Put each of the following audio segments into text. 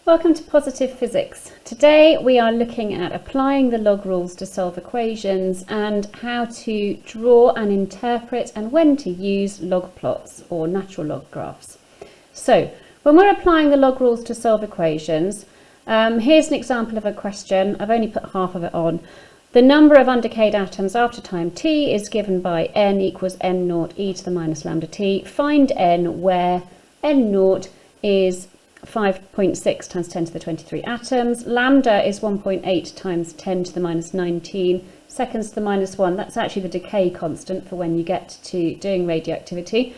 Welcome to Positive Physics. Today we are looking at applying the log rules to solve equations and how to draw and interpret and when to use log plots or natural log graphs. So when we're applying the log rules to solve equations, here's an example of a question. I've only put half of it on. The number of undecayed atoms after time t is given by n equals n naught e to the minus lambda t. Find n where n naught is 5.6 times 10 to the 23 atoms. Lambda is 1.8 times 10 to the minus 19 seconds to the minus 1. That's actually the decay constant for when you get to doing radioactivity.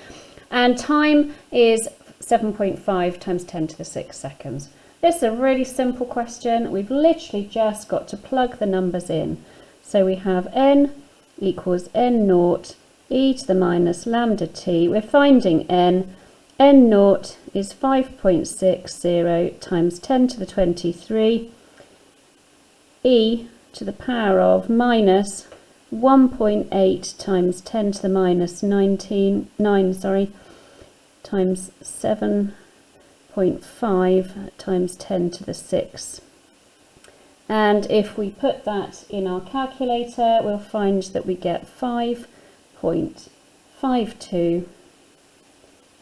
And time is 7.5 times 10 to the 6 seconds. This is a really simple question. We've literally just got to plug the numbers in. So we have n equals n naught e to the minus lambda t. We're finding n. N naught is 5.60 times 10 to the 23 e to the power of minus 1.8 times 10 to the minus 9 times 7.5 times 10 to the 6. And if we put that in our calculator, we'll find that we get 5.52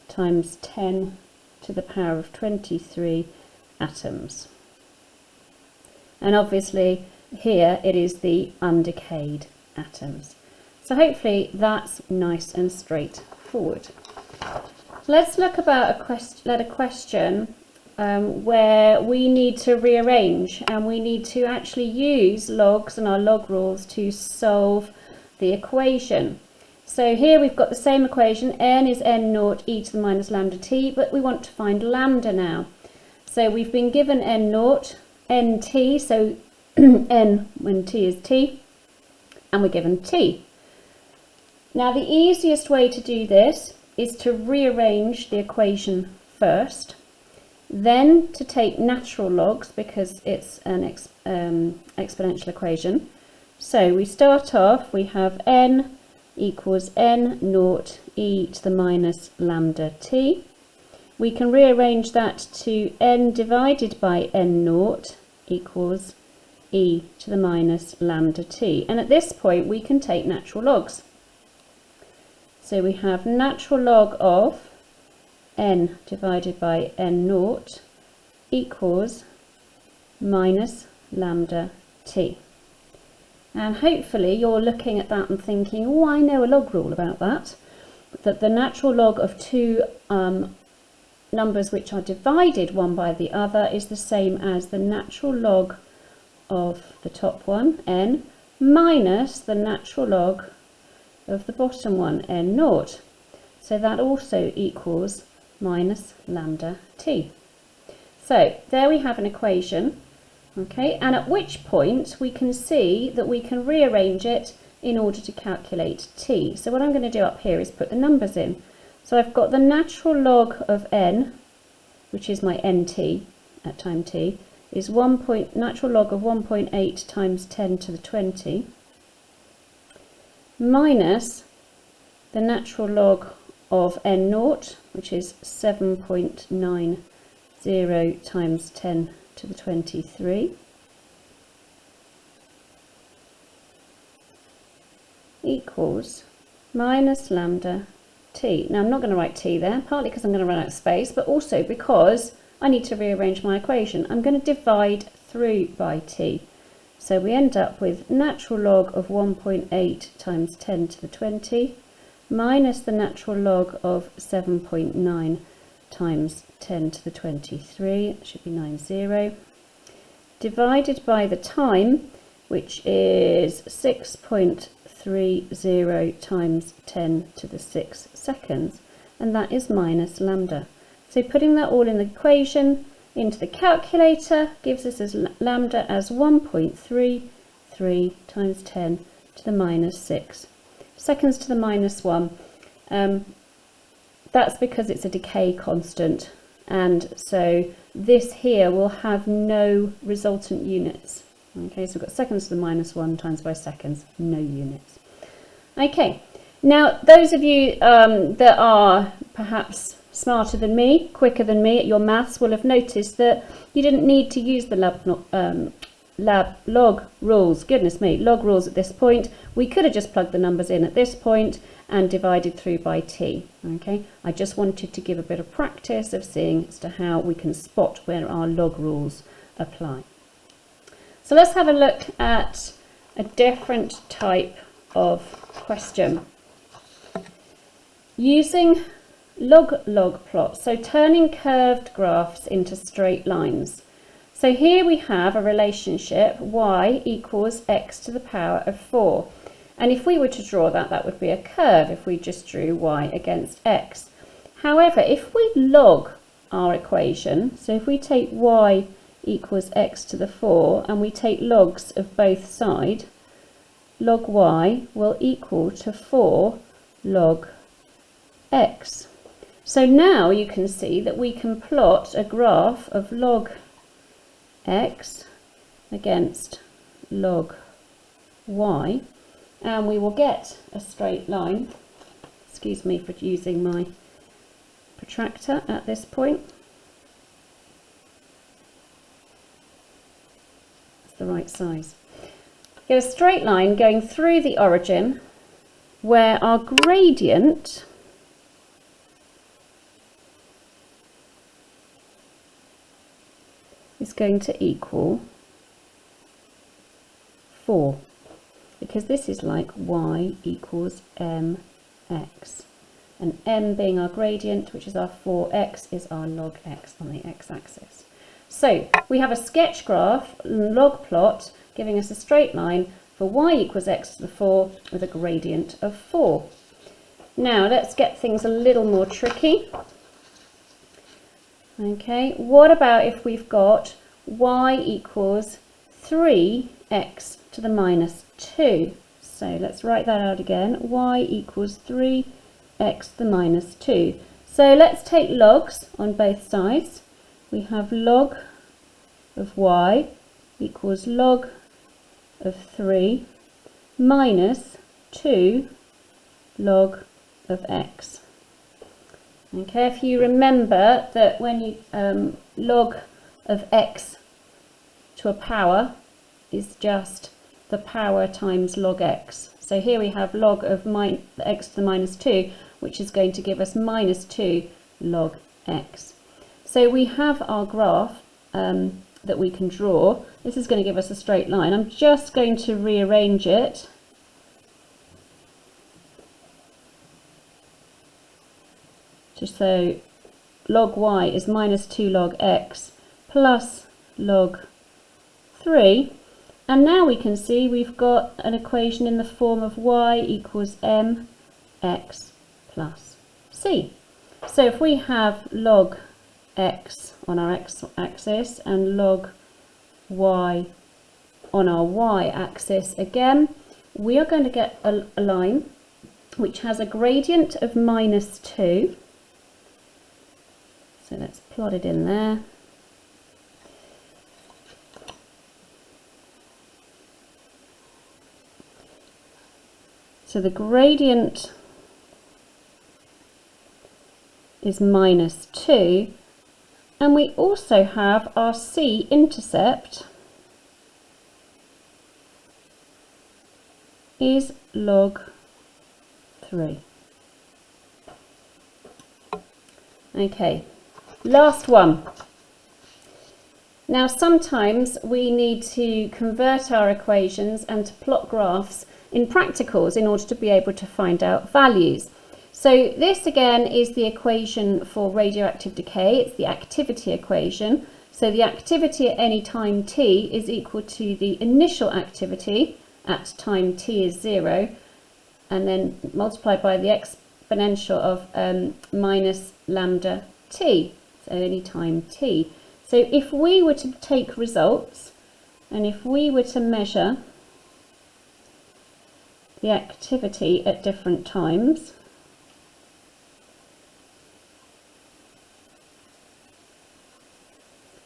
times 10 to the power of 23 atoms. And obviously here it is the undecayed atoms. So hopefully that's nice and straightforward. Let's look about a question where we need to rearrange and we need to actually use logs and our log rules to solve the equation. So here we've got the same equation, n is n naught e to the minus lambda t, but we want to find lambda now. So we've been given n naught, nt, so n when t is t, and we're given t. Now the easiest way to do this is to rearrange the equation first, then to take natural logs because it's an exponential equation. So we start off, we have n equals n naught e to the minus lambda t. We can rearrange that to n divided by n naught equals e to the minus lambda t. And at this point we can take natural logs. So we have natural log of n divided by n naught equals minus lambda t. And hopefully you're looking at that and thinking, oh, I know a log rule about that. That the natural log of two numbers which are divided one by the other is the same as the natural log of the top one, n, minus the natural log of the bottom one, n naught. So that also equals minus lambda t. So there we have an equation. Okay, and at which point we can see that we can rearrange it in order to calculate t. So what I'm going to do up here is put the numbers in. So I've got the natural log of n, which is my nt at time t, is natural log of 1.8 times 10 to the 20 minus the natural log of n naught, which is 7.90 times 10 to the 23 equals minus lambda t. Now I'm not going to write t there, partly because I'm going to run out of space, but also because I need to rearrange my equation. I'm going to divide through by t. So we end up with natural log of 1.8 times 10 to the 20 minus the natural log of 7.9 times 10 to the 23, it should be 90, divided by the time, which is 6.30 times 10 to the 6 seconds, and that is minus lambda. So putting that all in the equation into the calculator gives us as lambda as 1.33 times 10 to the minus 6 seconds to the minus 1. That's because it's a decay constant, and so this here will have no resultant units. Okay, so we've got seconds to the minus 1 times by seconds, no units. Okay, now those of you that are perhaps smarter than me, quicker than me at your maths will have noticed that you didn't need to use the log rules, goodness me, log rules at this point. We could have just plugged the numbers in at this point and divided through by t. Okay, I just wanted to give a bit of practice of seeing as to how we can spot where our log rules apply. So let's have a look at a different type of question. Using log plots, so turning curved graphs into straight lines. So here we have a relationship y equals x to the power of 4. And if we were to draw that, that would be a curve if we just drew y against x. However, if we log our equation, so if we take y equals x to the 4 and we take logs of both sides, log y will equal to 4 log x. So now you can see that we can plot a graph of log x against log y, and we will get a straight line. Excuse me for using my protractor at this point. It's the right size. Get a straight line going through the origin where our gradient is going to equal 4, because this is like y equals mx, and m being our gradient, which is our 4x, is our log x on the x-axis. So we have a sketch graph, log plot, giving us a straight line for y equals x to the 4 with a gradient of 4. Now let's get things a little more tricky. Okay, what about if we've got y equals 3x to the minus 2? So let's write that out again. Y equals 3x to the minus 2. So let's take logs on both sides. We have log of y equals log of 3 minus 2 log of x. Okay, if you remember that when you log of x to a power is just the power times log x. So here we have log of x to the minus 2, which is going to give us minus 2 log x. So we have our graph that we can draw. This is going to give us a straight line. I'm just going to rearrange it. So log y is minus 2 log x plus log 3, and now we can see we've got an equation in the form of y equals mx plus c. So if we have log x on our x-axis and log y on our y-axis again, we are going to get a line which has a gradient of minus 2. So let's plot it in there. So the gradient is minus 2, and we also have our c-intercept is log 3. Okay. Last one. Now sometimes we need to convert our equations and to plot graphs in practicals in order to be able to find out values. So this again is the equation for radioactive decay. It's the activity equation. So the activity at any time t is equal to the initial activity at time t is 0, and then multiplied by the exponential of minus lambda t. So any time t. So if we were to take results and if we were to measure the activity at different times,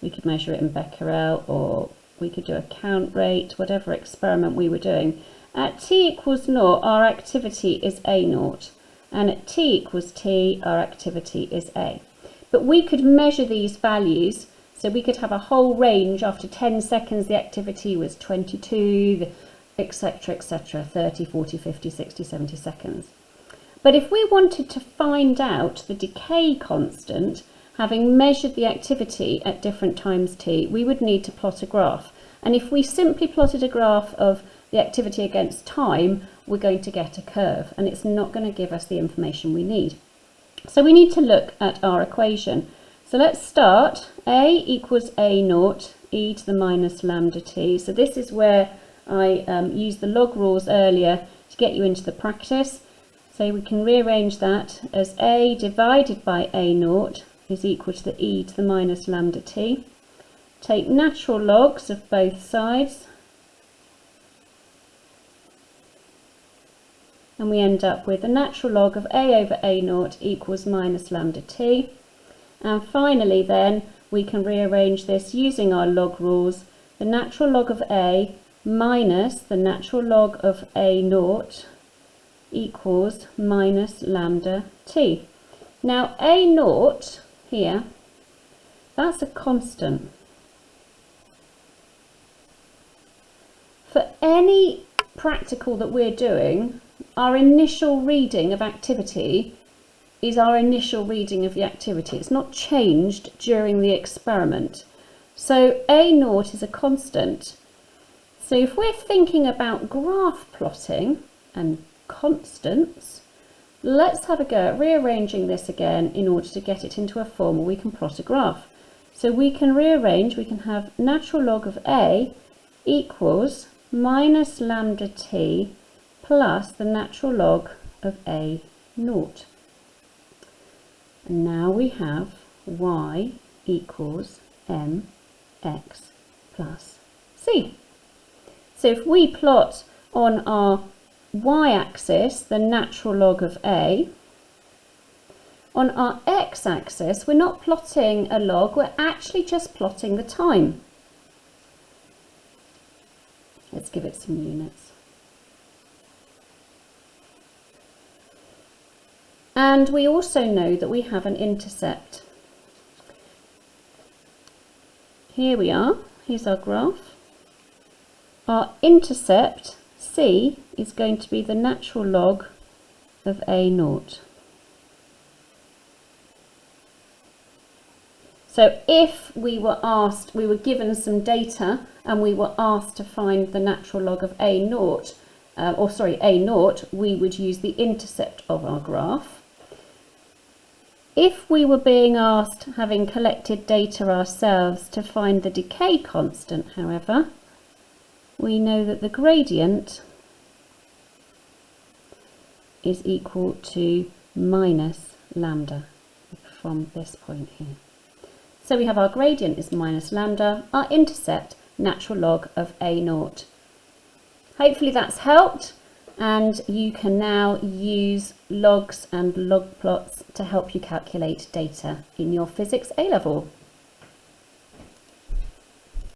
we could measure it in becquerel, or we could do a count rate, whatever experiment we were doing. At t equals 0, our activity is A0. and at t equals t, our activity is A. But we could measure these values, so we could have a whole range. After 10 seconds, the activity was 22, etc., 30, 40, 50, 60, 70 seconds. But if we wanted to find out the decay constant, having measured the activity at different times t, we would need to plot a graph. And if we simply plotted a graph of the activity against time, we're going to get a curve, and it's not going to give us the information we need. So we need to look at our equation. So let's start. A equals A naught e to the minus lambda t. So this is where I used the log rules earlier to get you into the practice. So we can rearrange that as A divided by A naught is equal to the e to the minus lambda t. Take natural logs of both sides, and we end up with the natural log of A over A naught equals minus lambda t. And finally then, we can rearrange this using our log rules. The natural log of A minus the natural log of A naught equals minus lambda t. Now A naught here, that's a constant. For any practical that we're doing, our initial reading of activity is our initial reading of the activity. It's not changed during the experiment. So A naught is a constant. So if we're thinking about graph plotting and constants, let's have a go at rearranging this again in order to get it into a form where we can plot a graph. So we can rearrange, we can have natural log of A equals minus lambda t plus the natural log of A naught. And now we have y equals mx plus c. So if we plot on our y-axis the natural log of A, on our x-axis we're not plotting a log, we're actually just plotting the time. Let's give it some units. And we also know that we have an intercept. Here we are, here's our graph. Our intercept, c, is going to be the natural log of A naught. So if we were asked, we were given some data and we were asked to find the natural log of A naught, A naught, we would use the intercept of our graph. If we were being asked, having collected data ourselves, to find the decay constant, however, we know that the gradient is equal to minus lambda from this point here. So we have our gradient is minus lambda, our intercept, natural log of A naught. Hopefully that's helped, and you can now use logs and log plots to help you calculate data in your Physics A-level.